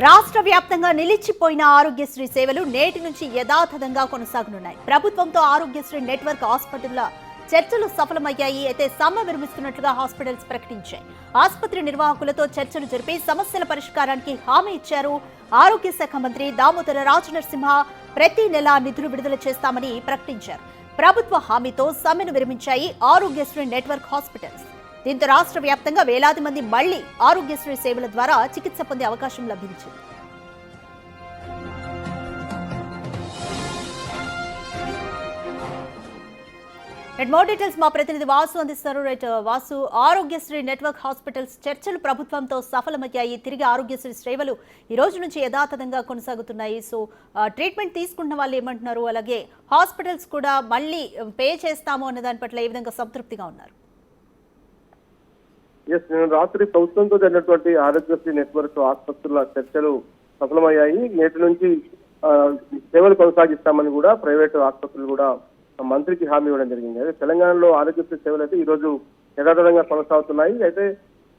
రాష్ట్ర వ్యాప్తంగా నిలిచిపోయిన ఆరోగ్యశ్రీ సేవలు నేటి నుంచి యథాతథంగా కొనసాగనున్నాయి. ప్రభుత్వంతో ఆరోగ్యశ్రీ నెట్వర్క్ హాస్పిటల్ల చర్చలు సఫలమయ్యాయి. అయితే సమ్మె విరమిస్తున్నట్లుగా హాస్పిటల్స్ ప్రకటించాయి. ఆసుపత్రి నిర్వాహకులతో చర్చలు జరిపి సమస్యల పరిష్కారానికి హామీ ఇచ్చారు. ఆరోగ్య శాఖ మంత్రి దామోదర రాజనరసింహ ప్రతి నెల నిధులు విడుదల చేస్తామని ప్రకటించారు. ప్రభుత్వ హామీతో సమ్మెను విరమించాయి ఆరోగ్యశ్రీ నెట్వర్క్ హాస్పిటల్స్. దీంతో రాష్ట్ర వ్యాప్తంగా వేలాది మంది మళ్లీ ఆరోగ్యశ్రీ సేవల ద్వారా చికిత్స పొందే అవకాశం లభించింది. మోర్ డీటెయిల్స్ మా ప్రతినిధి వాసు అందిస్తారు. వాసు, ఆరోగ్యశ్రీ నెట్వర్క్ హాస్పిటల్స్ చర్చలు ప్రభుత్వంతో సఫలమయ్యాయి. తిరిగి ఆరోగ్యశ్రీ సేవలు ఈ రోజు నుంచి యథాతథంగా కొనసాగుతున్నాయి. సో ట్రీట్మెంట్ తీసుకున్న వాళ్ళు ఏమంటున్నారు, అలాగే హాస్పిటల్స్ కూడా మళ్ళీ పే చేస్తాము అన్న దాని పట్ల ఏ విధంగా సంతృప్తిగా ఉన్నారు? నేను రాత్రి ప్రభుత్వంతో జరిగినటువంటి ఆరోగ్యశ్రీ నెట్వర్క్ ఆసుపత్రుల చర్చలు సఫలమయ్యాయి. నేటి నుంచి సేవలు కొనసాగిస్తామని కూడా ప్రైవేటు ఆసుపత్రులు కూడా మంత్రికి హామీ ఇవ్వడం జరిగింది. అయితే తెలంగాణలో ఆరోగ్యశ్రీ సేవలు అయితే ఈ రోజు యథాతథంగా కొనసాగుతున్నాయి. అయితే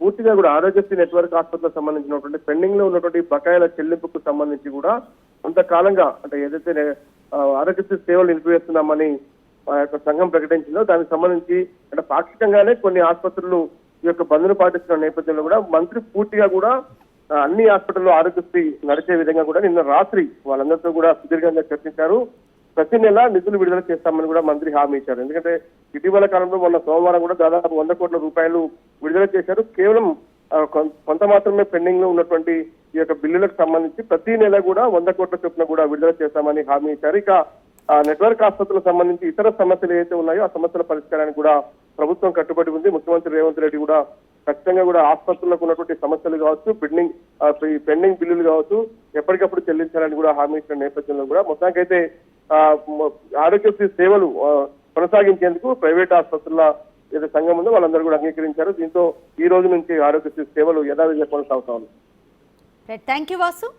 పూర్తిగా కూడా ఆరోగ్యశ్రీ నెట్వర్క్ ఆసుపత్రులకు సంబంధించినటువంటి పెండింగ్ లో ఉన్నటువంటి బకాయిల చెల్లింపుకు సంబంధించి కూడా కొంతకాలంగా అంటే ఏదైతే ఆరోగ్యశ్రీ సేవలు నిలిపివేస్తున్నామని సంఘం ప్రకటించిందో దానికి సంబంధించి అంటే పాక్షికంగానే కొన్ని ఆసుపత్రులు ఈ యొక్క బంద్ను పాటిస్తున్న నేపథ్యంలో కూడా మంత్రి పూర్తిగా కూడా అన్ని హాస్పిటల్లో ఆరోగ్యశ్రీ నడిచే విధంగా కూడా నిన్న రాత్రి వాళ్ళందరితో కూడా సుదీర్ఘంగా చర్చించారు. ప్రతి నెల నిధులు విడుదల చేస్తామని కూడా మంత్రి హామీ ఇచ్చారు. ఎందుకంటే ఇటీవల కాలంలో మొన్న సోమవారం కూడా దాదాపు 100 కోట్ల రూపాయలు విడుదల చేశారు. కేవలం కొంత మాత్రమే పెండింగ్ లో ఉన్నటువంటి ఈ యొక్క బిల్లులకు సంబంధించి ప్రతి నెల కూడా 100 కోట్ల చొప్పున కూడా విడుదల చేస్తామని హామీ ఇచ్చారు. ఇక నెట్వర్క్ ఆసుపత్రులకు సంబంధించి ఇతర సమస్యలు ఏవైతే ఉన్నాయో ఆ సమస్యల పరిష్కారానికి కూడా ప్రభుత్వం కట్టుబడి ఉంది. ముఖ్యమంత్రి రేవంత్ రెడ్డి కూడా ఖచ్చితంగా కూడా ఆసుపత్రులకు ఉన్నటువంటి సమస్యలు కావచ్చు, పెండింగ్ బిల్లులు కావచ్చు ఎప్పటికప్పుడు చెల్లించాలని కూడా హామీ ఇచ్చిన నేపథ్యంలో కూడా మొత్తానికైతే ఆరోగ్యశ్రీ సేవలు కొనసాగించేందుకు ప్రైవేట్ ఆసుపత్రుల ఏదైతే సంఘం ఉందో వాళ్ళందరూ కూడా అంగీకరించారు. దీంతో ఈ రోజు నుంచి ఆరోగ్యశ్రీ సేవలు యథావిధిగా కొనసాగుతా ఉన్నాయి. థాంక్యూ వాసు.